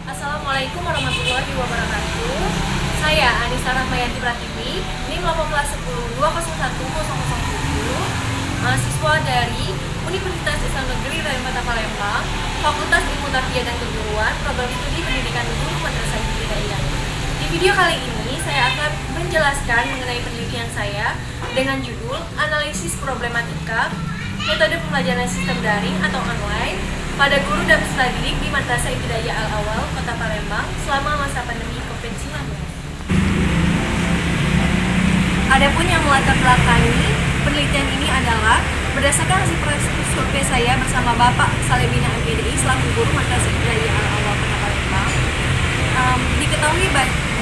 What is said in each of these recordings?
Assalamualaikum warahmatullahi wabarakatuh. Saya Anissa Rahmayanti Pratiwi, NIM 181201007, mahasiswa dari Universitas Islam Negeri Raden Kota Palembang, Fakultas Ilmu Tarbiyah dan Keguruan, Program Studi Pendidikan Guru Madrasah Ibtidaiyah. Di video kali ini saya akan menjelaskan mengenai penelitian saya dengan judul Analisis Problematika Metode Pembelajaran Sistem Daring atau Online pada guru dan peserta didik di Madrasah Ibtidaiyah Al-Awwal, Kota Palembang selama masa pandemi COVID-19. Adapun yang melatar belakangi penelitian ini adalah berdasarkan hasil survei saya bersama Bapak Salebina MPDI selaku guru Madrasah Ibtidaiyah Al-Awwal, Kota Palembang. Diketahui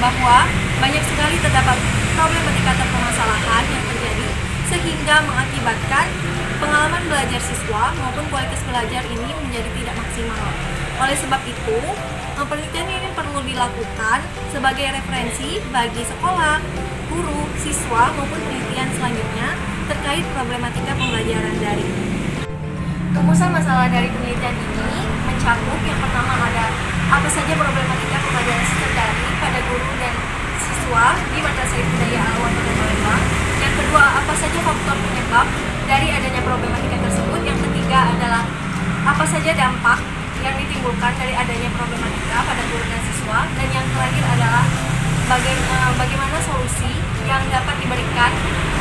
bahwa banyak sekali terdapat problematika atau permasalahan yang terjadi sehingga mengakibatkan pengalaman belajar siswa maupun kualitas belajar ini menjadi tidak maksimal. Oleh sebab itu, penelitian ini perlu dilakukan sebagai referensi bagi sekolah, guru, siswa maupun penelitian selanjutnya terkait problematika pembelajaran daring. Rumusan masalah dari penelitian ini mencakup yang pertama ada apa saja problematika pembelajaran sistem daring pada guru dan siswa di Madrasah Ibtidaiyah Al-Awwal Kota Palembang. Yang kedua, apa saja faktor penyebab dari adanya problematika tersebut. Yang ketiga adalah apa saja dampak yang ditimbulkan dari adanya problematika pada guru dan siswa. Dan yang terakhir adalah bagaimana solusi yang dapat diberikan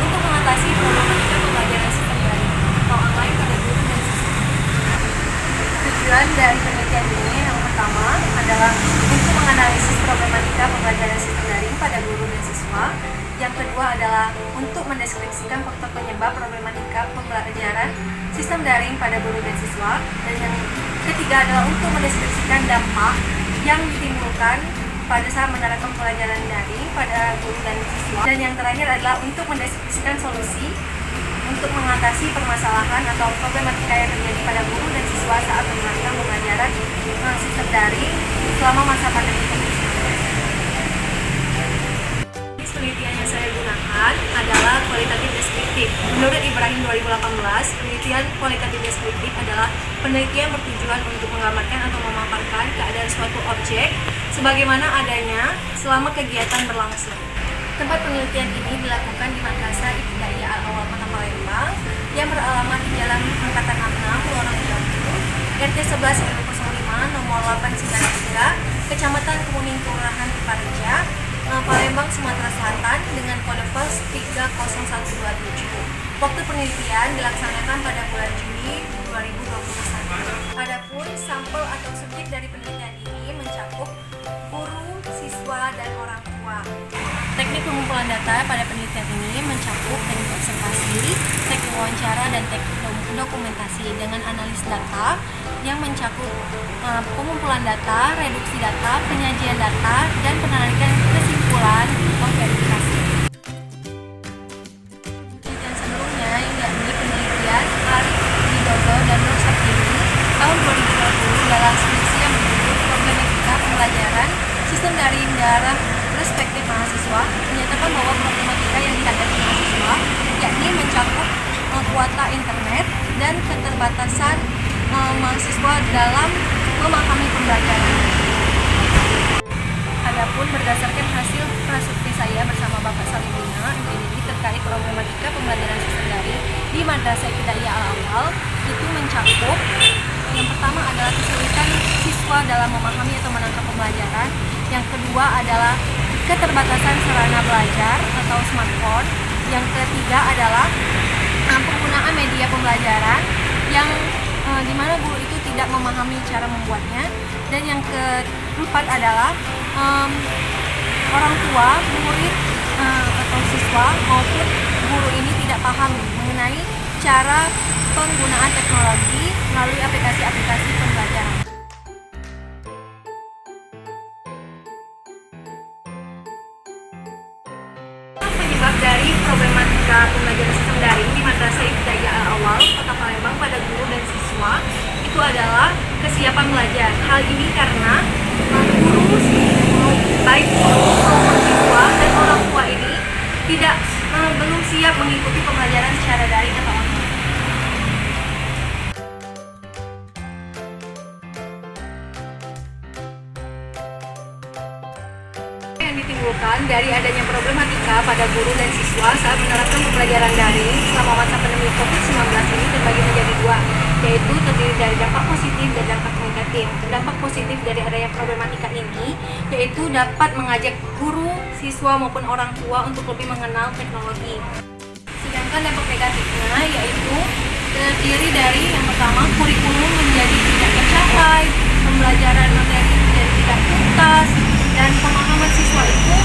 untuk mengatasi problematika pembelajaran sistem daring atau online pada guru dan siswa. Tujuan dari penelitian ini yang pertama adalah untuk menganalisis problematika pembelajaran sistem daring pada guru dan siswa. Yang kedua adalah untuk mendeskripsikan faktor penyebab problematika pembelajaran sistem daring pada guru dan siswa. Dan yang ketiga adalah untuk mendeskripsikan dampak yang ditimbulkan pada saat menerapkan pembelajaran daring pada guru dan siswa. Dan yang terakhir adalah untuk mendeskripsikan solusi untuk mengatasi permasalahan atau problematika yang terjadi pada guru dan siswa saat menerapkan pembelajaran sistem daring selama masa pandemi COVID-19. Penelitian yang saya gunakan adalah kualitatif deskriptif. Menurut Ibrahim 2018, penelitian kualitatif deskriptif adalah penelitian bertujuan untuk menggambarkan atau memaparkan keadaan suatu objek sebagaimana adanya selama kegiatan berlangsung. Tempat penelitian ini dilakukan di Madrasah Ibtidaiyah Al-Awwal Kota Palembang yang beralamat di Jalan Angkatan 6, Lorong 30, RT 11 RW 05 nomor 893, Kecamatan Kemuning, Kelurahan Tipareja, Palembang, Sumatera Selatan dengan kode pos 30127. Waktu penelitian dilaksanakan pada bulan Juni 2021. Adapun sampel atau subjek dari penelitian ini mencakup guru, siswa, dan orang tua. Teknik pengumpulan data pada penelitian ini mencakup teknik observasi, teknik wawancara, dan teknik dokumentasi dengan analis data yang mencakup pengumpulan data, reduksi data, penyajian data, dan penarikan kesimpulan atau verifikasi. Penelitian sebelumnya yakni penelitian Arif Widodo dan Nur Saptini tahun 2020 dalam skripsi yang berjudul Problematika Pembelajaran Sistem Daring Dalam Perspektif Mahasiswa menyatakan bahwa problematika yang dihadapi mahasiswa yakni mencakup kuota internet dan keterbatasan mahasiswa dalam memahami pembelajaran. Adapun berdasarkan hasil prasurvei saya bersama Bapak Salebina MPDI terkait problematika pembelajaran sistem daring di Madrasah Ibtidaiyah Al-Awwal itu mencakup yang pertama adalah kesulitan siswa dalam memahami atau menangkap pembelajaran. Yang kedua adalah keterbatasan sarana belajar atau smartphone. Yang ketiga adalah penggunaan media pembelajaran yang di mana guru itu tidak memahami cara membuatnya. Dan yang keempat adalah orang tua, murid atau siswa maupun guru ini tidak paham mengenai cara penggunaan teknologi melalui aplikasi-aplikasi pembelajaran. Penyebab dari problematika pembelajaran sistem daring di Madrasah Ibtidaiyah Al-Awwal Kota Palembang pada guru dan siswa itu adalah kesiapan belajar. Hal ini karena guru baik maupun siswa dan orang tua ini belum siap mengikuti pembelajaran secara daring atau online. yang ditimbulkan dari adanya problematika pada guru dan siswa saat menerapkan pembelajaran daring selama masa pandemi COVID-19 ini terbagi menjadi dua, yaitu terdiri dari dampak positif dan dampak negatif. Dampak positif dari adanya problematika ini yaitu dapat mengajak guru, siswa maupun orang tua untuk lebih mengenal teknologi. Sedangkan dampak negatifnya yaitu terdiri dari yang pertama, kurikulum menjadi tidak tercapai, pembelajaran materi menjadi tidak tuntas, dan pemahaman siswa itu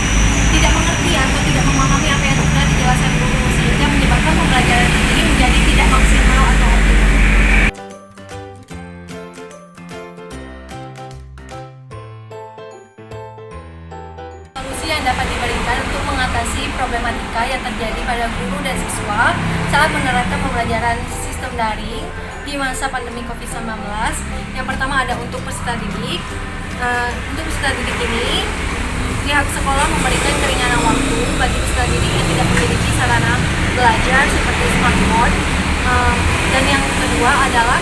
tidak mengerti atau tidak memahami apa yang sudah dijelaskan guru, sehingga menyebabkan pembelajaran ini menjadi tidak maksimal atau optimal. Solusi yang dapat diberikan untuk mengatasi problematika yang terjadi pada guru dan siswa saat menerapkan pembelajaran sistem daring di masa pandemi COVID-19. Yang pertama ada untuk peserta didik. Untuk peserta didik ini, pihak sekolah memberikan keringanan waktu bagi peserta didik yang tidak memiliki sarana belajar seperti smartphone. Dan yang kedua adalah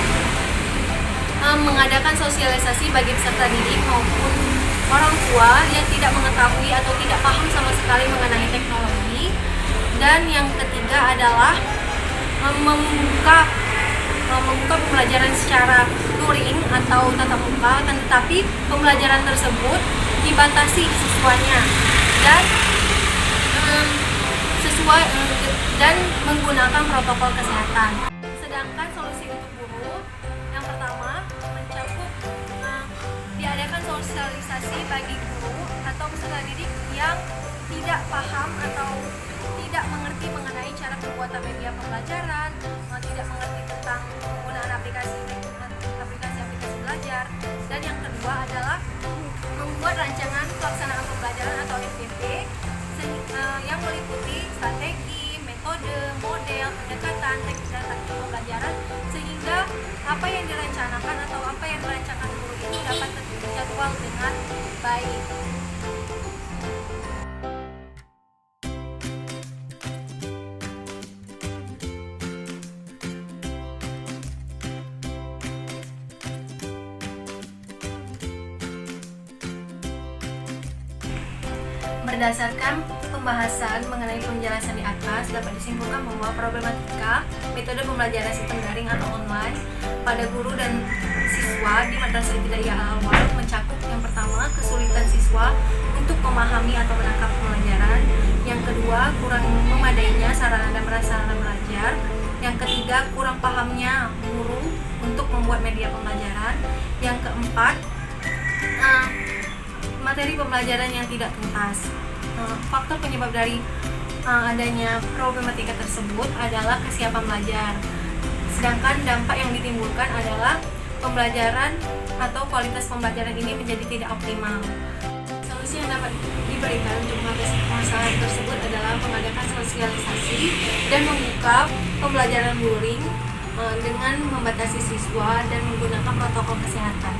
mengadakan sosialisasi bagi peserta didik maupun orang tua yang tidak mengetahui atau tidak paham sama sekali mengenai teknologi. Dan yang ketiga adalah membuka pembelajaran secara luring atau tatap muka, tetapi pembelajaran tersebut dibatasi siswanya dan menggunakan protokol kesehatan. Sedangkan solusi untuk guru yang pertama mencakup diadakan sosialisasi bagi guru atau peserta didik yang tidak paham atau tidak mengerti mengenai cara pembuatan media pembelajaran, tidak mengerti tentang penggunaan aplikasi belajar. Dan yang kedua adalah membuat rancangan pelaksanaan pembelajaran atau RPP yang meliputi strategi, metode, model, pendekatan, teknik dan taktik pembelajaran, sehingga apa yang direncanakan atau apa yang dirancangkan guru ini dapat terjadwal dengan baik. Berdasarkan pembahasan mengenai penjelasan di atas, dapat disimpulkan bahwa problematika metode pembelajaran sistem daring atau online pada guru dan siswa di madrasah ibtidaiyah al-awwal mencakup yang pertama, kesulitan siswa untuk memahami atau menangkap pembelajaran. Yang kedua, kurang memadainya sarana dan prasarana belajar. Yang ketiga, kurang pahamnya guru untuk membuat media pembelajaran. Yang keempat, materi pembelajaran yang tidak tuntas. Faktor penyebab dari adanya problematika tersebut adalah kesiapan belajar. Sedangkan dampak yang ditimbulkan adalah pembelajaran atau kualitas pembelajaran ini menjadi tidak optimal. Solusi yang dapat diberikan untuk mengatasi masalah tersebut adalah mengadakan sosialisasi dan membuka pembelajaran luring dengan membatasi siswa dan menggunakan protokol kesehatan.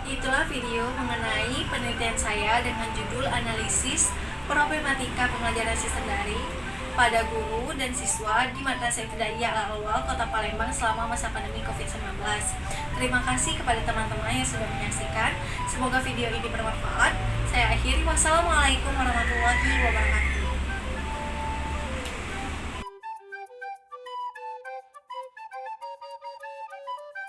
Itulah video mengenai penelitian saya dengan judul analisis problematika pembelajaran sistem daring pada guru dan siswa di Madrasah Ibtidaiyah Al-Awwal Kota Palembang selama masa pandemi COVID-19. Terima kasih kepada teman-teman yang sudah menyaksikan. Semoga video ini bermanfaat. Saya akhiri. Wassalamualaikum warahmatullahi wabarakatuh.